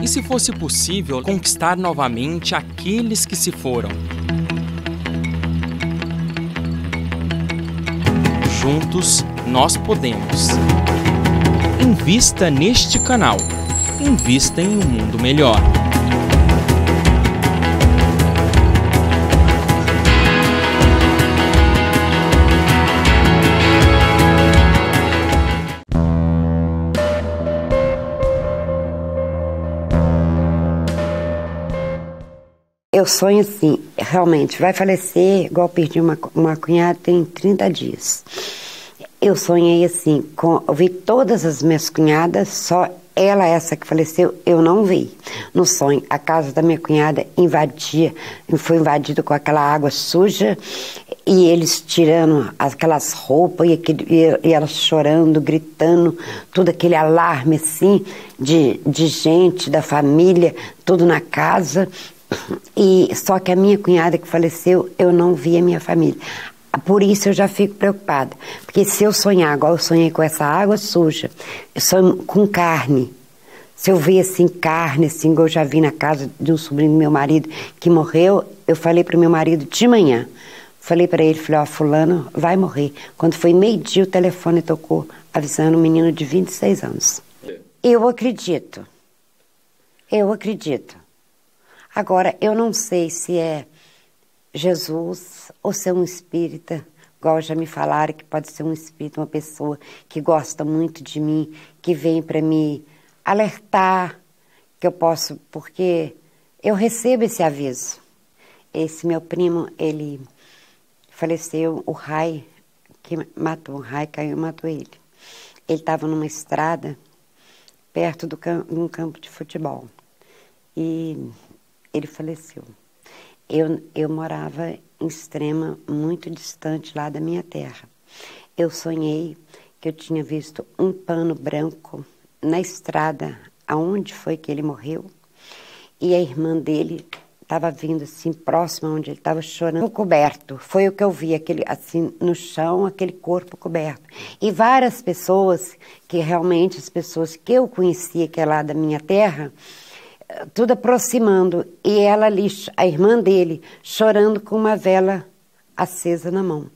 E se fosse possível conquistar novamente aqueles que se foram? Juntos nós podemos. Invista neste canal. Invista em um mundo melhor. Eu sonho assim, realmente, vai falecer, igual eu perdi uma cunhada, tem 30 dias. Eu sonhei assim, eu vi todas as minhas cunhadas, só ela, essa que faleceu, eu não vi. No sonho, a casa da minha cunhada foi invadida com aquela água suja, e eles tirando aquelas roupas, e ela chorando, gritando, todo aquele alarme assim, de gente, da família, tudo na casa. E só que a minha cunhada que faleceu, eu não vi a minha família. Por isso eu já fico preocupada, porque se eu sonhar igual eu sonhei com essa água suja, eu sonho com carne. Se eu ver assim carne, assim, igual eu já vi na casa de um sobrinho do meu marido que morreu, eu falei para o meu marido de manhã, falei para ele, falei, ó, fulano vai morrer. Quando foi meio-dia o telefone tocou, avisando um menino de 26 anos. Eu acredito. Agora, eu não sei se é Jesus ou se é um espírita, igual já me falaram que pode ser um espírito, uma pessoa que gosta muito de mim, que vem para me alertar, que eu posso, porque eu recebo esse aviso. Esse meu primo, ele faleceu, o Rai, que matou, o Rai caiu e matou ele. Ele estava numa estrada, perto de um campo de futebol, e ele faleceu. Eu morava em Extrema, muito distante lá da minha terra. Eu sonhei que eu tinha visto um pano branco na estrada, aonde foi que ele morreu, e a irmã dele estava vindo assim, próxima onde ele estava chorando, coberto. Foi o que eu vi, aquele, assim, no chão, aquele corpo coberto. E várias pessoas, que realmente as pessoas que eu conhecia, que é lá da minha terra, tudo aproximando, e ela ali, a irmã dele, chorando com uma vela acesa na mão,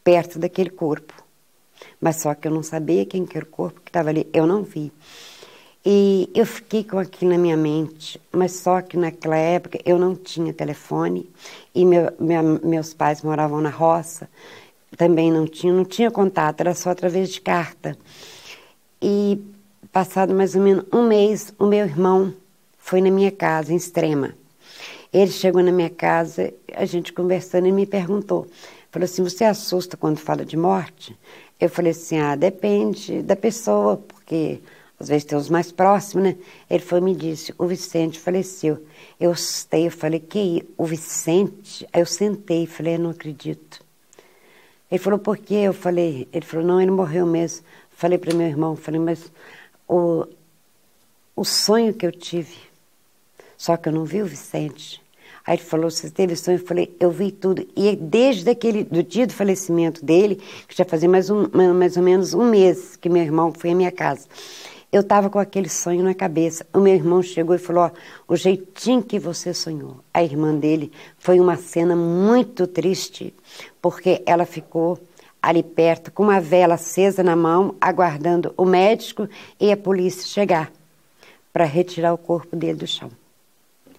perto daquele corpo. Mas só que eu não sabia quem que era o corpo que estava ali, eu não vi. E eu fiquei com aquilo na minha mente, mas só que naquela época eu não tinha telefone, e meus pais moravam na roça, também não tinha contato, era só através de carta. E passado mais ou menos um mês, o meu irmão foi na minha casa, em Extrema. Ele chegou na minha casa, a gente conversando, e me perguntou. Falou assim, você assusta quando fala de morte? Eu falei assim, depende da pessoa, porque às vezes tem os mais próximos, né? Ele foi e me disse, o Vicente faleceu. Eu assustei, eu falei, o Vicente? Aí eu sentei e falei, eu não acredito. Ele falou, por quê? Ele falou, não, ele morreu mesmo. Falei para meu irmão, falei, mas o sonho que eu tive, só que eu não vi o Vicente. Aí ele falou, você teve sonho? Eu falei, eu vi tudo. E desde do dia do falecimento dele, que já fazia mais ou menos um mês que meu irmão foi à minha casa, eu estava com aquele sonho na cabeça. O meu irmão chegou e falou, o jeitinho que você sonhou. A irmã dele, foi uma cena muito triste, porque ela ficou ali perto, com uma vela acesa na mão, aguardando o médico e a polícia chegar para retirar o corpo dele do chão.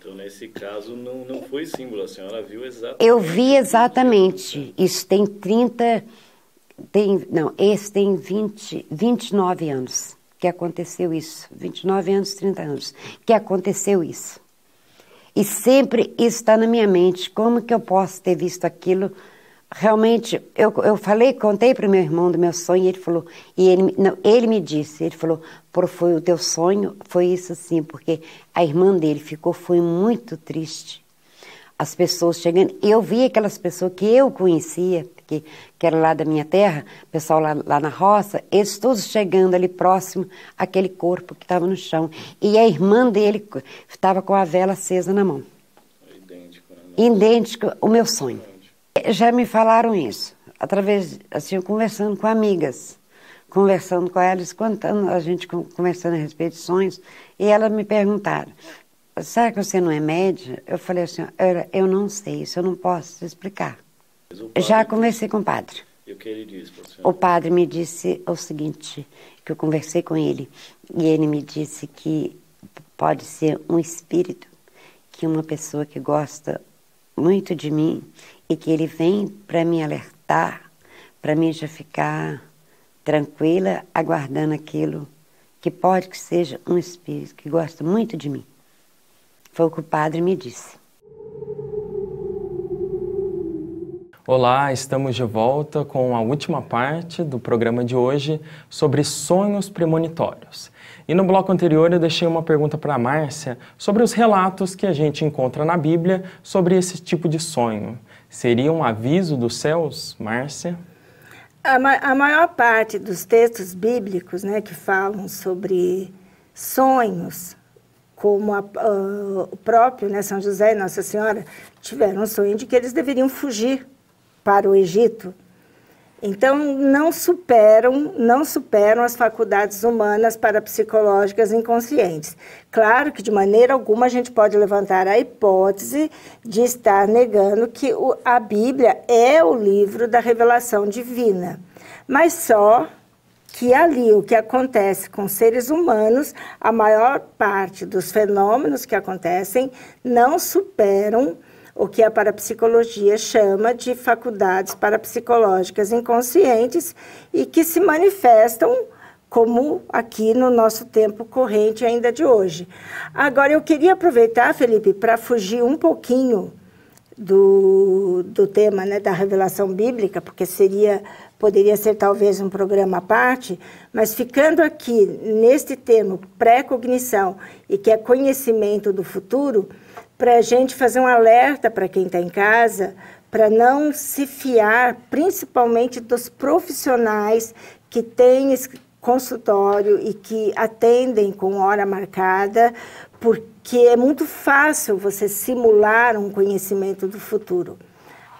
Então, nesse caso, não foi símbolo, a senhora viu exatamente? Eu vi exatamente. Isso tem esse tem 29 anos que aconteceu isso. 29 anos, 30 anos que aconteceu isso. E sempre isso está na minha mente. Como que eu posso ter visto aquilo? Realmente, eu contei para o meu irmão do meu sonho, e ele falou, ele me disse, ele falou, foi o teu sonho, foi isso sim, porque a irmã dele foi muito triste. As pessoas chegando, eu vi aquelas pessoas que eu conhecia, que era lá da minha terra, pessoal lá na roça, eles todos chegando ali próximo àquele corpo que estava no chão. E a irmã dele estava com a vela acesa na mão. Idêntico ao meu sonho. Já me falaram isso, através, assim, conversando com amigas. conversando com elas, contando, a gente conversando a respeito de sonhos, e elas me perguntaram, será que você não é média? Eu falei assim, eu não sei, isso eu não posso explicar. Já conversei com o padre. E o que ele disse para você? O padre me disse o seguinte, que eu conversei com ele, e ele me disse que pode ser um espírito, que uma pessoa que gosta muito de mim, e que ele vem para me alertar, para mim já ficar tranquila, aguardando aquilo, que pode que seja um espírito que gosta muito de mim. Foi o que o padre me disse. Olá, estamos de volta com a última parte do programa de hoje sobre sonhos premonitórios. E no bloco anterior eu deixei uma pergunta para a Márcia sobre os relatos que a gente encontra na Bíblia sobre esse tipo de sonho. Seria um aviso dos céus, Márcia? A maior parte dos textos bíblicos, né, que falam sobre sonhos, como o próprio, né, São José e Nossa Senhora tiveram um sonho de que eles deveriam fugir para o Egito. Então, não superam as faculdades humanas parapsicológicas inconscientes. Claro que, de maneira alguma, a gente pode levantar a hipótese de estar negando que a Bíblia é o livro da revelação divina. Mas só que ali o que acontece com seres humanos, a maior parte dos fenômenos que acontecem não superam o que a parapsicologia chama de faculdades parapsicológicas inconscientes e que se manifestam como aqui no nosso tempo corrente ainda de hoje. Agora, eu queria aproveitar, Felipe, para fugir um pouquinho do tema, né, da revelação bíblica, porque poderia ser talvez um programa à parte, mas ficando aqui neste termo pré-cognição e que é conhecimento do futuro, para a gente fazer um alerta para quem está em casa, para não se fiar, principalmente dos profissionais que têm consultório e que atendem com hora marcada, porque é muito fácil você simular um conhecimento do futuro.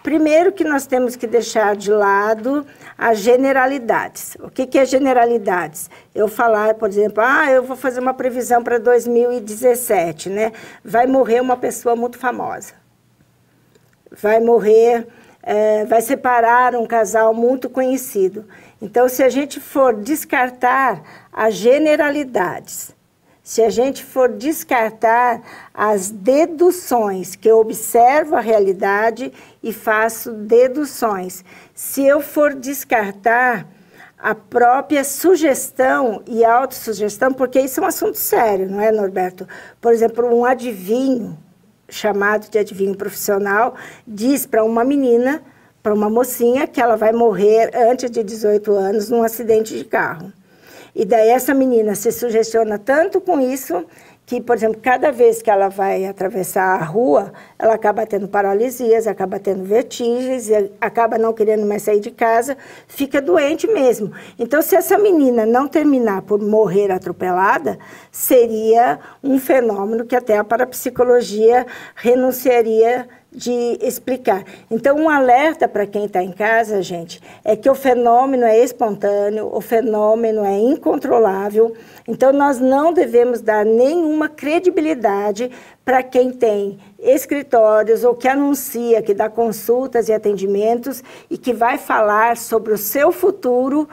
Primeiro que nós temos que deixar de lado as generalidades. O que é generalidades? Eu falar, por exemplo, eu vou fazer uma previsão para 2017, né? Vai morrer uma pessoa muito famosa. Vai morrer, vai separar um casal muito conhecido. Então, se a gente for descartar as generalidades, se a gente for descartar as deduções, que eu observo a realidade e faço deduções, se eu for descartar a própria sugestão e autossugestão, porque isso é um assunto sério, não é, Norberto? Por exemplo, um adivinho, chamado de adivinho profissional, diz para uma menina, para uma mocinha, que ela vai morrer antes de 18 anos num acidente de carro. E daí essa menina se sugestiona tanto com isso que, por exemplo, cada vez que ela vai atravessar a rua, ela acaba tendo paralisias, acaba tendo vertigens, acaba não querendo mais sair de casa, fica doente mesmo. Então, se essa menina não terminar por morrer atropelada, seria um fenômeno que até a parapsicologia renunciaria de explicar. Então, um alerta para quem está em casa, gente, é que o fenômeno é espontâneo, o fenômeno é incontrolável, então nós não devemos dar nenhuma credibilidade para quem tem escritórios ou que anuncia, que dá consultas e atendimentos e que vai falar sobre o seu futuro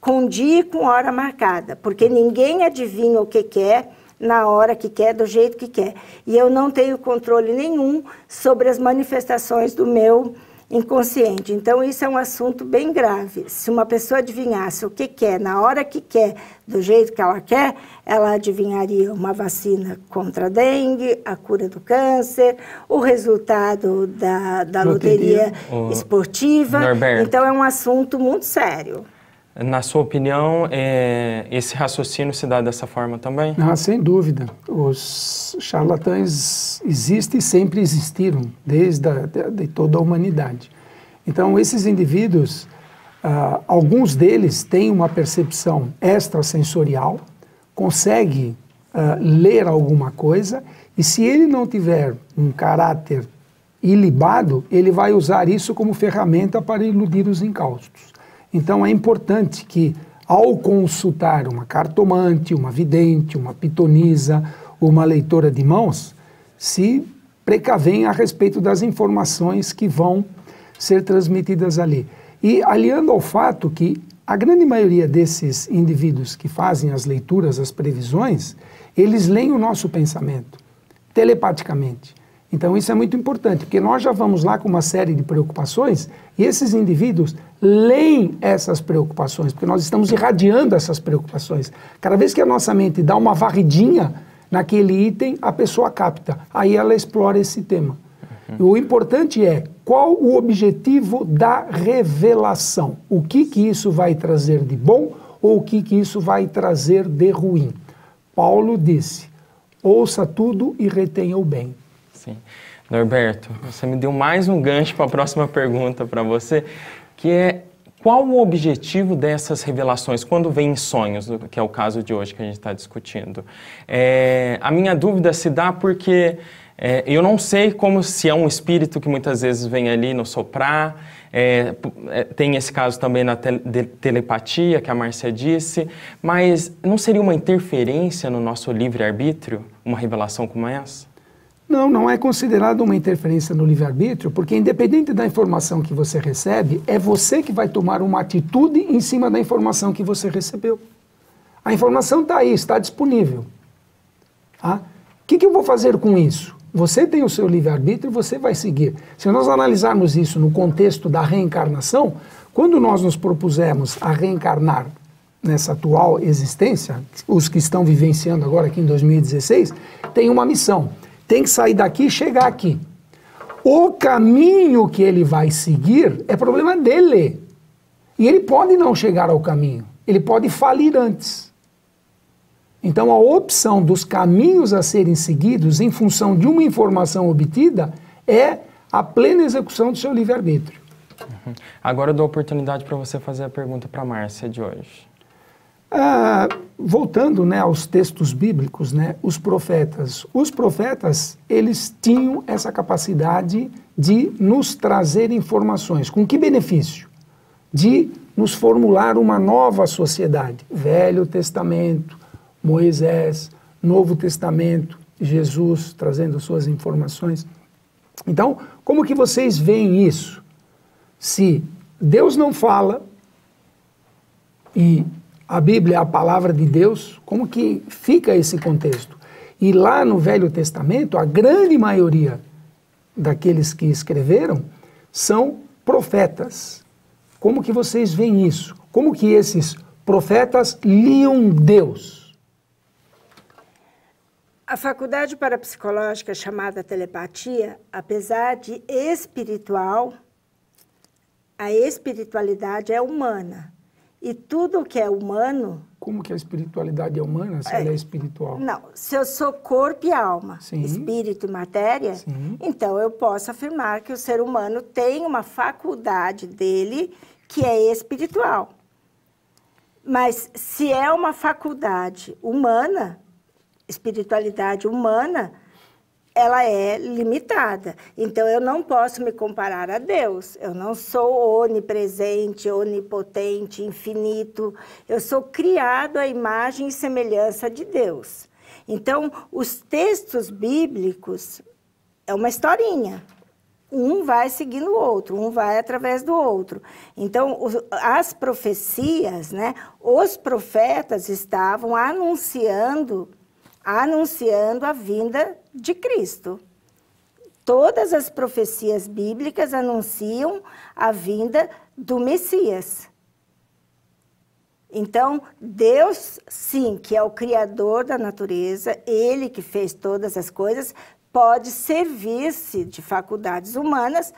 com dia e com hora marcada, porque ninguém adivinha o que quer, na hora que quer, do jeito que quer. E eu não tenho controle nenhum sobre as manifestações do meu inconsciente. Então, isso é um assunto bem grave. Se uma pessoa adivinhasse o que quer, na hora que quer, do jeito que ela quer, ela adivinharia uma vacina contra a dengue, a cura do câncer, o resultado da loteria esportiva. Norberto. Então, é um assunto muito sério. Na sua opinião, esse raciocínio se dá dessa forma também? Sem dúvida. Os charlatães existem e sempre existiram, desde de toda a humanidade. Então, esses indivíduos, alguns deles têm uma percepção extrasensorial, conseguem ler alguma coisa, e se ele não tiver um caráter ilibado, ele vai usar isso como ferramenta para iludir os incautos. Então, é importante que ao consultar uma cartomante, uma vidente, uma pitonisa, uma leitora de mãos, se precavem a respeito das informações que vão ser transmitidas ali. E aliando ao fato que a grande maioria desses indivíduos que fazem as leituras, as previsões, eles leem o nosso pensamento, telepaticamente. Então isso é muito importante, porque nós já vamos lá com uma série de preocupações e esses indivíduos leem essas preocupações, porque nós estamos irradiando essas preocupações. Cada vez que a nossa mente dá uma varridinha naquele item, a pessoa capta. Aí ela explora esse tema. O importante é qual o objetivo da revelação. O que isso vai trazer de bom ou o que isso vai trazer de ruim. Paulo disse, ouça tudo e retenha o bem. Sim. Norberto, você me deu mais um gancho para a próxima pergunta para você, que é qual o objetivo dessas revelações quando vem em sonhos, que é o caso de hoje que a gente está discutindo? A minha dúvida se dá porque eu não sei como se é um espírito que muitas vezes vem ali no soprar, tem esse caso também na telepatia, que a Márcia disse, mas não seria uma interferência no nosso livre-arbítrio, uma revelação como essa? Não, não é considerado uma interferência no livre-arbítrio, porque independente da informação que você recebe, é você que vai tomar uma atitude em cima da informação que você recebeu. A informação está aí, está disponível. Tá? O que eu vou fazer com isso? Você tem o seu livre-arbítrio e você vai seguir. Se nós analisarmos isso no contexto da reencarnação, quando nós nos propusemos a reencarnar nessa atual existência, os que estão vivenciando agora aqui em 2016, tem uma missão. Tem que sair daqui e chegar aqui. O caminho que ele vai seguir é problema dele. E ele pode não chegar ao caminho. Ele pode falir antes. Então a opção dos caminhos a serem seguidos em função de uma informação obtida é a plena execução do seu livre-arbítrio. Agora eu dou a oportunidade para você fazer a pergunta para a Márcia de hoje. Voltando, né, aos textos bíblicos, né, os profetas, eles tinham essa capacidade de nos trazer informações. Com que benefício? De nos formular uma nova sociedade. Velho Testamento, Moisés, Novo Testamento, Jesus trazendo suas informações. Então, como que vocês veem isso? Se Deus não fala e a Bíblia é a palavra de Deus, como que fica esse contexto? E lá no Velho Testamento, a grande maioria daqueles que escreveram são profetas. Como que vocês veem isso? Como que esses profetas liam Deus? A faculdade parapsicológica chamada telepatia, apesar de espiritual, a espiritualidade é humana. E tudo que é humano... Como que a espiritualidade é humana, se ela é espiritual? Não, se eu sou corpo e alma, Sim. espírito e matéria, Sim. então eu posso afirmar que o ser humano tem uma faculdade dele que é espiritual. Mas se é uma faculdade humana, espiritualidade humana, ela é limitada. Então, eu não posso me comparar a Deus. Eu não sou onipresente, onipotente, infinito. Eu sou criado à imagem e semelhança de Deus. Então, os textos bíblicos é uma historinha. Um vai seguindo o outro, um vai através do outro. Então, as profecias, né, os profetas estavam anunciando a vinda de Cristo. Todas as profecias bíblicas anunciam a vinda do Messias. Então, Deus, sim, que é o Criador da natureza, Ele que fez todas as coisas, pode servir-se de faculdades humanas,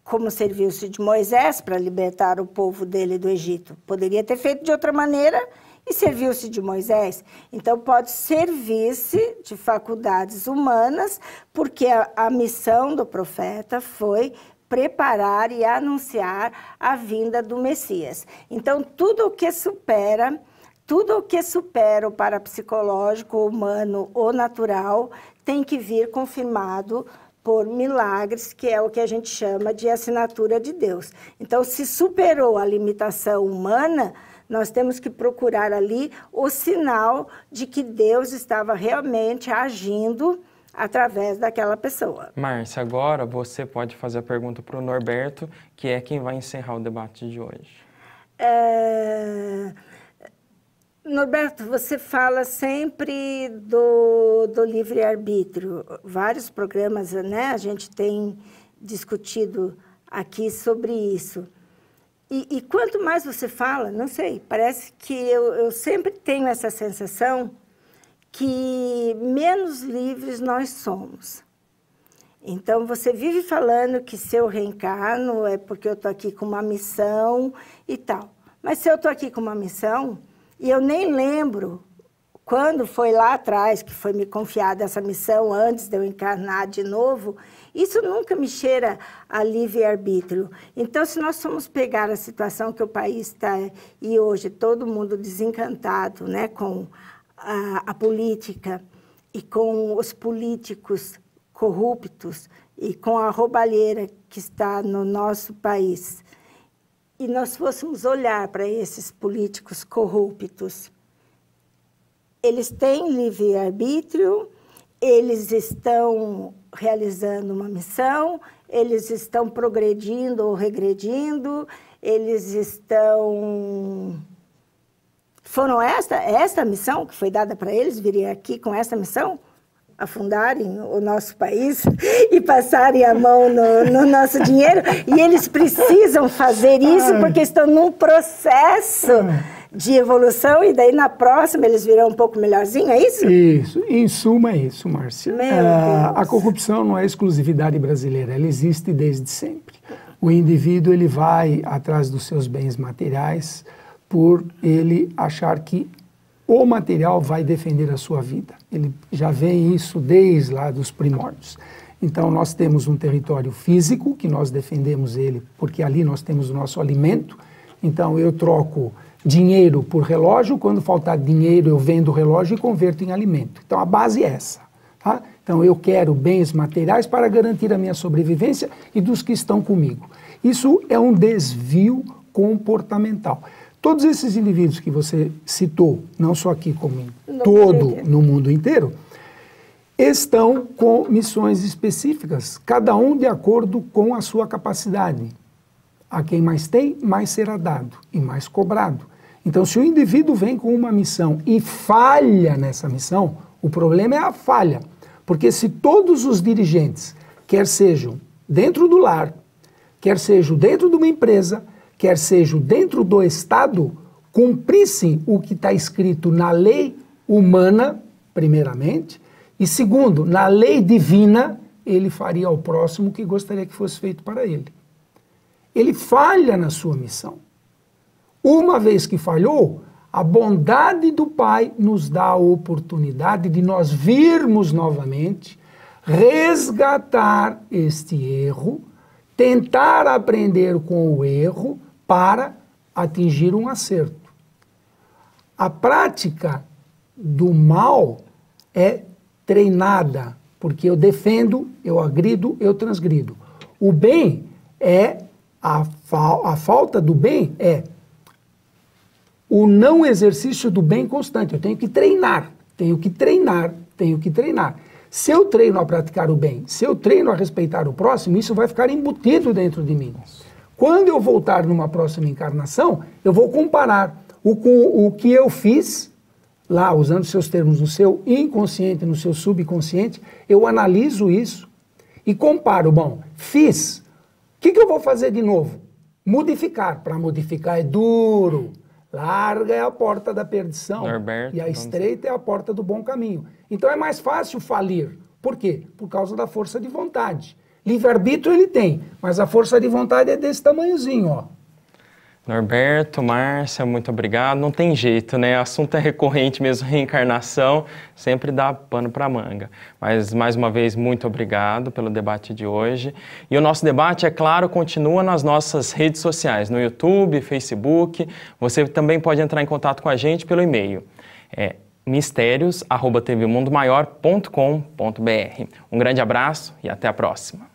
como serviu-se de Moisés para libertar o povo dele do Egito. Poderia ter feito de outra maneira e serviu-se de Moisés. Então, pode servir-se de faculdades humanas, porque a missão do profeta foi preparar e anunciar a vinda do Messias. Então, tudo o que supera o parapsicológico, humano ou natural, tem que vir confirmado por milagres, que é o que a gente chama de assinatura de Deus. Então, se superou a limitação humana, Nós temos que procurar ali o sinal de que Deus estava realmente agindo através daquela pessoa. Márcia, agora você pode fazer a pergunta para o Norberto, que é quem vai encerrar o debate de hoje. Norberto, você fala sempre do livre-arbítrio. Vários programas, né, a gente tem discutido aqui sobre isso. E quanto mais você fala, não sei, parece que eu sempre tenho essa sensação que menos livres nós somos. Então, você vive falando que se eu reencarno é porque eu estou aqui com uma missão e tal. Mas se eu estou aqui com uma missão, e eu nem lembro quando foi lá atrás que foi me confiada essa missão, antes de eu encarnar de novo, isso nunca me cheira a livre-arbítrio. Então, se nós formos pegar a situação que o país está, e hoje todo mundo desencantado, né, com a política e com os políticos corruptos e com a roubalheira que está no nosso país, e nós fôssemos olhar para esses políticos corruptos, eles têm livre-arbítrio, eles estão realizando uma missão, eles estão progredindo ou regredindo, eles estão... Foram esta missão que foi dada para eles, virem aqui com essa missão, afundarem o nosso país e passarem a mão no nosso dinheiro, e eles precisam fazer isso porque estão num processo de evolução, e daí na próxima eles virão um pouco melhorzinho, é isso? Isso, em suma é isso, Márcia. A corrupção não é exclusividade brasileira, ela existe desde sempre. O indivíduo ele vai atrás dos seus bens materiais por ele achar que o material vai defender a sua vida. Ele já vê isso desde lá dos primórdios. Então nós temos um território físico que nós defendemos ele porque ali nós temos o nosso alimento. Então eu troco dinheiro por relógio, quando faltar dinheiro eu vendo o relógio e converto em alimento. Então a base é essa. Tá? Então eu quero bens materiais para garantir a minha sobrevivência e dos que estão comigo. Isso é um desvio comportamental. Todos esses indivíduos que você citou, não só aqui como em no mundo inteiro, estão com missões específicas, cada um de acordo com a sua capacidade. A quem mais tem, mais será dado e mais cobrado. Então, se o indivíduo vem com uma missão e falha nessa missão, o problema é a falha. Porque se todos os dirigentes, quer sejam dentro do lar, quer sejam dentro de uma empresa, quer sejam dentro do Estado, cumprissem o que está escrito na lei humana, primeiramente, e segundo, na lei divina, ele faria ao próximo o que gostaria que fosse feito para ele. Ele falha na sua missão. Uma vez que falhou, a bondade do Pai nos dá a oportunidade de nós virmos novamente, resgatar este erro, tentar aprender com o erro para atingir um acerto. A prática do mal é treinada, porque eu defendo, eu agrido, eu transgrido. O bem é, a falta do bem é o não exercício do bem constante. Eu tenho que treinar, tenho que treinar, tenho que treinar. Se eu treino a praticar o bem, se eu treino a respeitar o próximo, isso vai ficar embutido dentro de mim. Quando eu voltar numa próxima encarnação, eu vou comparar o que eu fiz, lá, usando seus termos, no seu inconsciente, no seu subconsciente, eu analiso isso e comparo. Bom, fiz, o que eu vou fazer de novo? Modificar. Para modificar é duro. Larga é a porta da perdição, Norberto, e a estreita é a porta do bom caminho. Então é mais fácil falir. Por quê? Por causa da força de vontade. Livre-arbítrio ele tem, mas a força de vontade é desse tamanhozinho, ó. Norberto, Márcia, muito obrigado. Não tem jeito, né? O assunto é recorrente mesmo, reencarnação, sempre dá pano para manga. Mas, mais uma vez, muito obrigado pelo debate de hoje. E o nosso debate, é claro, continua nas nossas redes sociais, no YouTube, Facebook. Você também pode entrar em contato com a gente pelo e-mail. mistérios@tvmundomaior.com.br. Um grande abraço e até a próxima.